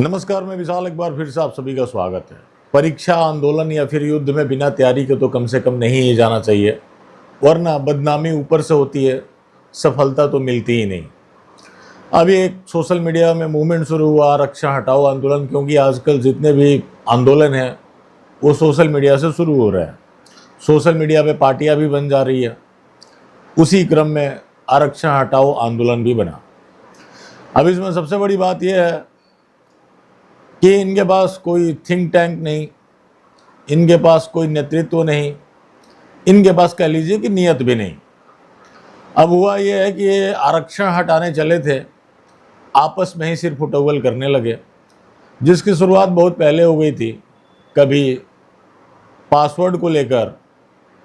नमस्कार, मैं विशाल। एक बार फिर से आप सभी का स्वागत है। परीक्षा, आंदोलन या फिर युद्ध में बिना तैयारी के तो कम से कम नहीं ही जाना चाहिए, वरना बदनामी ऊपर से होती है, सफलता तो मिलती ही नहीं। अभी एक सोशल मीडिया में मूवमेंट शुरू हुआ, आरक्षण हटाओ आंदोलन, क्योंकि आजकल जितने भी आंदोलन हैं वो सोशल मीडिया से शुरू हो रहे हैं। सोशल मीडिया पे पार्टियाँ भी बन जा रही है। उसी क्रम में आरक्षण हटाओ आंदोलन भी बना। अब इसमें सबसे बड़ी बात यह है कि इनके पास कोई थिंक टैंक नहीं, इनके पास कोई नेतृत्व नहीं, इनके पास कह लीजिए कि नियत भी नहीं। अब हुआ ये है कि ये आरक्षण हटाने चले थे, आपस में ही सिर फुटबॉल करने लगे, जिसकी शुरुआत बहुत पहले हो गई थी। कभी पासवर्ड को लेकर,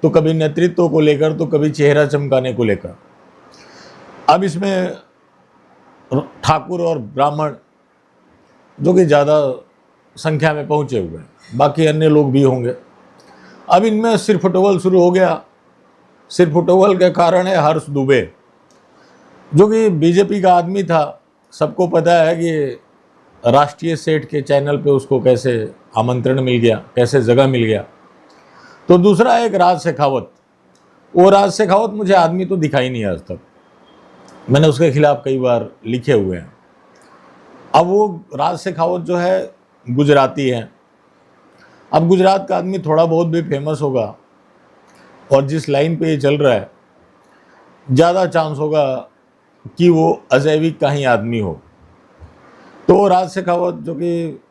तो कभी नेतृत्व को लेकर, तो कभी चेहरा चमकाने को लेकर। अब इसमें ठाकुर और ब्राह्मण जो कि ज़्यादा संख्या में पहुँचे हुए हैं, बाकी अन्य लोग भी होंगे। अब इनमें सिर फुटबॉल शुरू हो गया। सिर फुटबॉल के कारण है हर्ष दुबे, जो कि बीजेपी का आदमी था। सबको पता है कि राष्ट्रीय सेठ के चैनल पे उसको कैसे आमंत्रण मिल गया, कैसे जगह मिल गया। तो दूसरा एक राज शेखावत। वो राज शेखावत मुझे आदमी तो दिखाई नहीं आज तक, मैंने उसके खिलाफ कई बार लिखे हुए हैं। अब वो राज शेखावत जो है गुजराती है। अब गुजरात का आदमी थोड़ा बहुत भी फेमस होगा और जिस लाइन पे ये चल रहा है, ज़्यादा चांस होगा कि वो अजैविक का ही आदमी हो। तो राज शेखावत, जो कि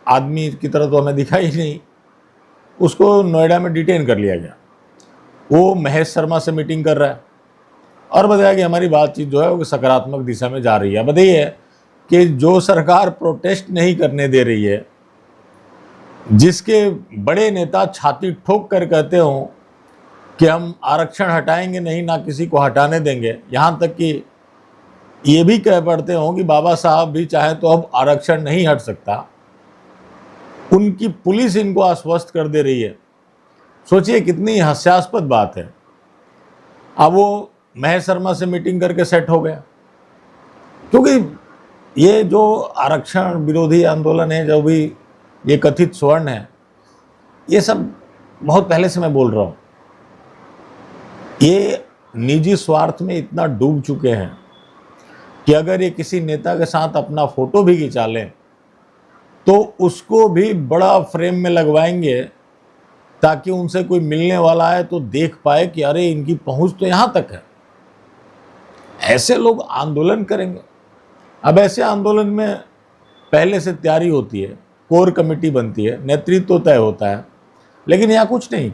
आदमी की तरह तो हमें दिखाई नहीं, उसको नोएडा में डिटेन कर लिया गया। वो महेश शर्मा से मीटिंग कर रहा है और बताया कि हमारी बातचीत जो है वो सकारात्मक दिशा में जा रही है। बताइए कि जो सरकार प्रोटेस्ट नहीं करने दे रही है, जिसके बड़े नेता छाती ठोक कर कहते हों कि हम आरक्षण हटाएंगे नहीं, ना किसी को हटाने देंगे, यहाँ तक कि ये भी कह पड़ते हों कि बाबा साहब भी चाहें तो अब आरक्षण नहीं हट सकता, उनकी पुलिस इनको आश्वस्त कर दे रही है। सोचिए कितनी हास्यास्पद बात है। अब वो महेश शर्मा से मीटिंग करके सेट हो गया, क्योंकि ये जो आरक्षण विरोधी आंदोलन है, जो भी ये कथित स्वर्ण है, ये सब बहुत पहले से मैं बोल रहा हूँ, ये निजी स्वार्थ में इतना डूब चुके हैं कि अगर ये किसी नेता के साथ अपना फोटो भी खिंचा लें तो उसको भी बड़ा फ्रेम में लगवाएंगे, ताकि उनसे कोई मिलने वाला है तो देख पाए कि अरे इनकी पहुंच तो यहाँ तक है। ऐसे लोग आंदोलन करेंगे। अब ऐसे आंदोलन में पहले से तैयारी होती है, कोर कमेटी बनती है, नेतृत्व तय होता है, लेकिन यहाँ कुछ नहीं।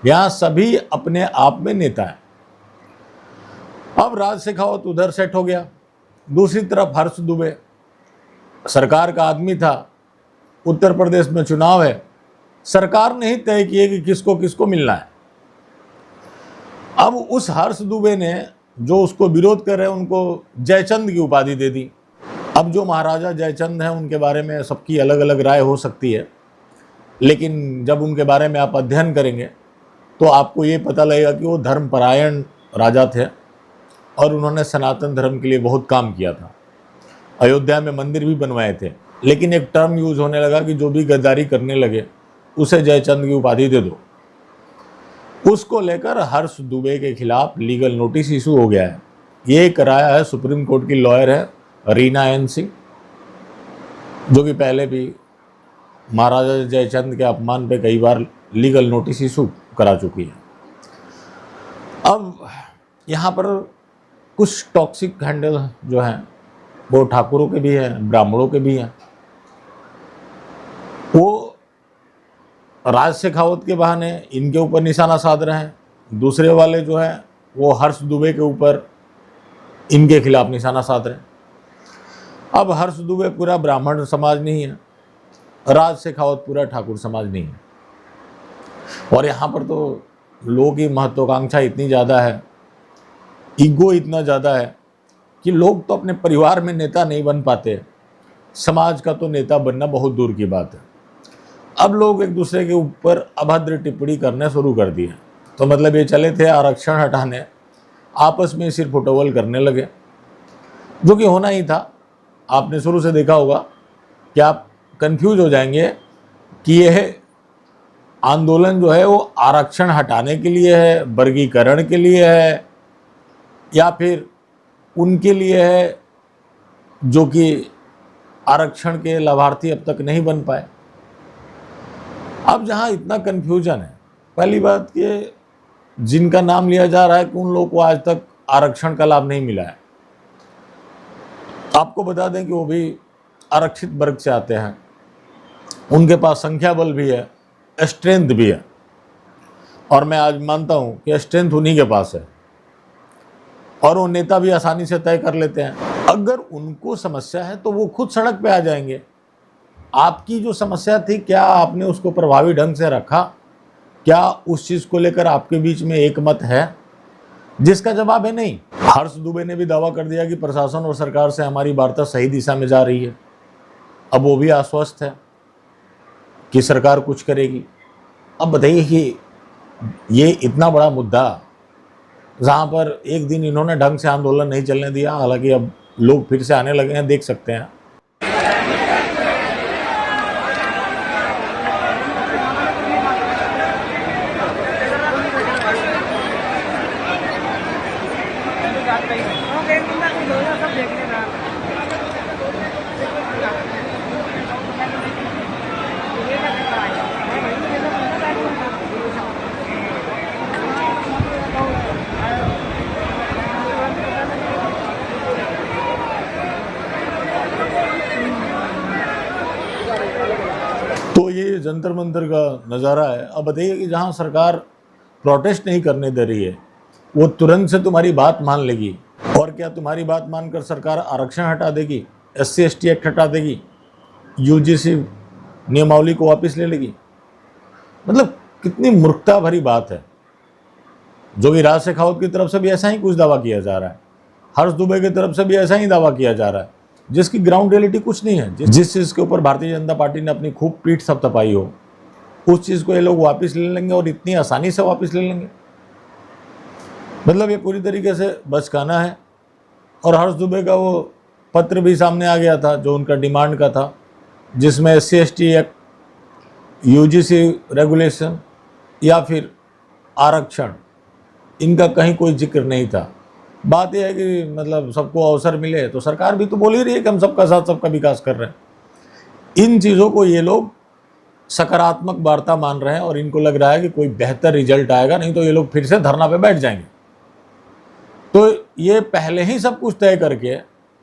यहाँ सभी अपने आप में नेता है। अब राज शेखावत उधर सेट हो गया, दूसरी तरफ हर्ष दुबे सरकार का आदमी था। उत्तर प्रदेश में चुनाव है, सरकार ने ही तय किए कि किसको किसको मिलना है। अब उस हर्ष दुबे ने, जो उसको विरोध कर रहे हैं, उनको जयचंद की उपाधि दे दी। अब जो महाराजा जयचंद हैं, उनके बारे में सबकी अलग अलग राय हो सकती है, लेकिन जब उनके बारे में आप अध्ययन करेंगे तो आपको ये पता लगेगा कि वो धर्मपरायण राजा थे और उन्होंने सनातन धर्म के लिए बहुत काम किया था। अयोध्या में मंदिर भी बनवाए थे, लेकिन एक टर्म यूज होने लगा कि जो भी गद्दारी करने लगे उसे जयचंद की उपाधि दे दो। उसको लेकर हर्ष दुबे के खिलाफ लीगल नोटिस इशू हो गया है। ये कराया है सुप्रीम कोर्ट की लॉयर है रीना एन सिंह, जो कि पहले भी महाराजा जयचंद के अपमान पे कई बार लीगल नोटिस इशू करा चुकी है। अब यहाँ पर कुछ टॉक्सिक हैंडल जो हैं वो ठाकुरों के भी हैं, ब्राह्मणों के भी हैं। वो राज शेखावत के बहाने इनके ऊपर निशाना साध रहे हैं, दूसरे वाले जो हैं वो हर्ष दुबे के ऊपर इनके खिलाफ निशाना साध रहे हैं। अब हर्ष दुबे पूरा ब्राह्मण समाज नहीं है, राज शेखावत पूरा ठाकुर समाज नहीं है। और यहाँ पर तो लोगों की महत्वाकांक्षा इतनी ज़्यादा है, ईगो इतना ज़्यादा है कि लोग तो अपने परिवार में नेता नहीं बन पाते, समाज का तो नेता बनना बहुत दूर की बात है। अब लोग एक दूसरे के ऊपर अभद्र टिप्पणी करने शुरू कर दी है। तो मतलब ये चले थे आरक्षण हटाने, आपस में सिर फुटबॉल करने लगे, जो कि होना ही था। आपने शुरू से देखा होगा कि आप कंफ्यूज हो जाएंगे कि यह आंदोलन जो है वो आरक्षण हटाने के लिए है, वर्गीकरण के लिए है, या फिर उनके लिए है जो कि आरक्षण के लाभार्थी अब तक नहीं बन पाए। अब जहां इतना कन्फ्यूजन है, पहली बात कि जिनका नाम लिया जा रहा है कि उन लोगों को आज तक आरक्षण का लाभ नहीं मिला है। आपको बता दें कि वो भी आरक्षित वर्ग से आते हैं, उनके पास संख्या बल भी है, स्ट्रेंथ भी है, और मैं आज मानता हूं कि स्ट्रेंथ उन्हीं के पास है, और वो नेता भी आसानी से तय कर लेते हैं। अगर उनको समस्या है तो वो खुद सड़क पे आ जाएंगे। आपकी जो समस्या थी, क्या आपने उसको प्रभावी ढंग से रखा? क्या उस चीज़ को लेकर आपके बीच में एक मत है? जिसका जवाब है नहीं। हर्ष दुबे ने भी दावा कर दिया कि प्रशासन और सरकार से हमारी वार्ता सही दिशा में जा रही है। अब वो भी आश्वस्त है कि सरकार कुछ करेगी। अब बताइए कि ये इतना बड़ा मुद्दा, जहाँ पर एक दिन इन्होंने ढंग से आंदोलन नहीं चलने दिया, हालांकि अब लोग फिर से आने लगे हैं, देख सकते हैं। तो ये जंतर मंतर का नज़ारा है। अब बताइए कि जहाँ सरकार प्रोटेस्ट नहीं करने दे रही है, वो तुरंत से तुम्हारी बात मान लेगी। और क्या तुम्हारी बात मानकर सरकार आरक्षण हटा देगी, SC/ST एक्ट हटा देगी, UGC नियमावली को वापस ले लेगी? मतलब कितनी मूर्खता भरी बात है। जोगीराज शेखावत की तरफ से भी ऐसा ही कुछ दावा किया जा रहा है, हर्ष दुबे की तरफ से भी ऐसा ही दावा किया जा रहा है, जिसकी ग्राउंड रियलिटी कुछ नहीं है। जिस चीज़ के ऊपर भारतीय जनता पार्टी ने अपनी खूब पीठ थपथपाई हो, उस चीज़ को ये लोग वापस ले लेंगे, और इतनी आसानी से वापस ले लेंगे। मतलब ये पूरी तरीके से बचकाना है। और हर्ष दुबे का वो पत्र भी सामने आ गया था जो उनका डिमांड का था, जिसमें SC/ST एक्ट, UGC रेगुलेशन या फिर आरक्षण, इनका कहीं कोई जिक्र नहीं था। बात यह है कि मतलब सबको अवसर मिले, तो सरकार भी तो बोल ही रही है कि हम सबका साथ सबका विकास कर रहे हैं। इन चीज़ों को ये लोग सकारात्मक वार्ता मान रहे हैं, और इनको लग रहा है कि कोई बेहतर रिजल्ट आएगा, नहीं तो ये लोग फिर से धरना पे बैठ जाएंगे। तो ये पहले ही सब कुछ तय करके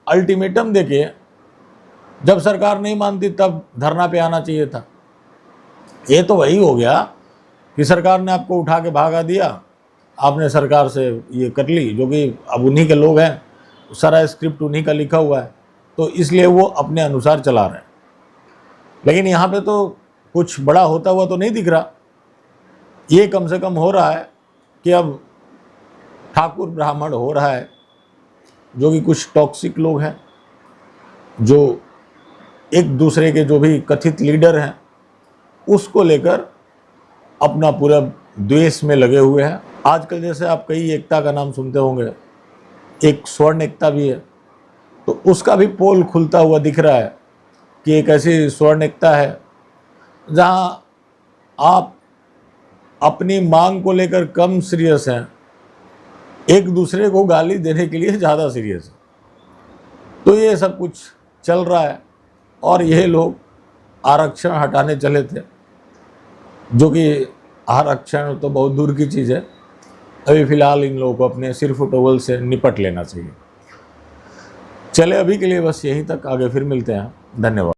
अल्टीमेटम देके, जब सरकार नहीं मानती तब धरना पे आना चाहिए था। ये तो वही हो गया कि सरकार ने आपको उठा के भागा दिया, आपने सरकार से ये कर ली, जो कि अब उन्हीं के लोग हैं, सारा स्क्रिप्ट उन्हीं का लिखा हुआ है, तो इसलिए वो अपने अनुसार चला रहे हैं। लेकिन यहाँ पे तो कुछ बड़ा होता हुआ तो नहीं दिख रहा। ये कम से कम हो रहा है कि अब ठाकुर ब्राह्मण हो रहा है, जो कि कुछ टॉक्सिक लोग हैं, जो एक दूसरे के जो भी कथित लीडर हैं उसको लेकर अपना पूरा द्वेष में लगे हुए हैं। आजकल जैसे आप कई एकता का नाम सुनते होंगे, एक स्वर्ण एकता भी है, तो उसका भी पोल खुलता हुआ दिख रहा है कि एक ऐसी स्वर्ण एकता है जहां आप अपनी मांग को लेकर कम सीरियस हैं, एक दूसरे को गाली देने के लिए ज़्यादा सीरियस है। तो ये सब कुछ चल रहा है, और ये लोग आरक्षण हटाने चले थे, जो कि आरक्षण तो बहुत दूर की चीज़ है। अभी फ़िलहाल इन लोगों को अपने सिर फुटोवल से निपट लेना चाहिए। चले अभी के लिए बस यहीं तक, आगे फिर मिलते हैं। धन्यवाद।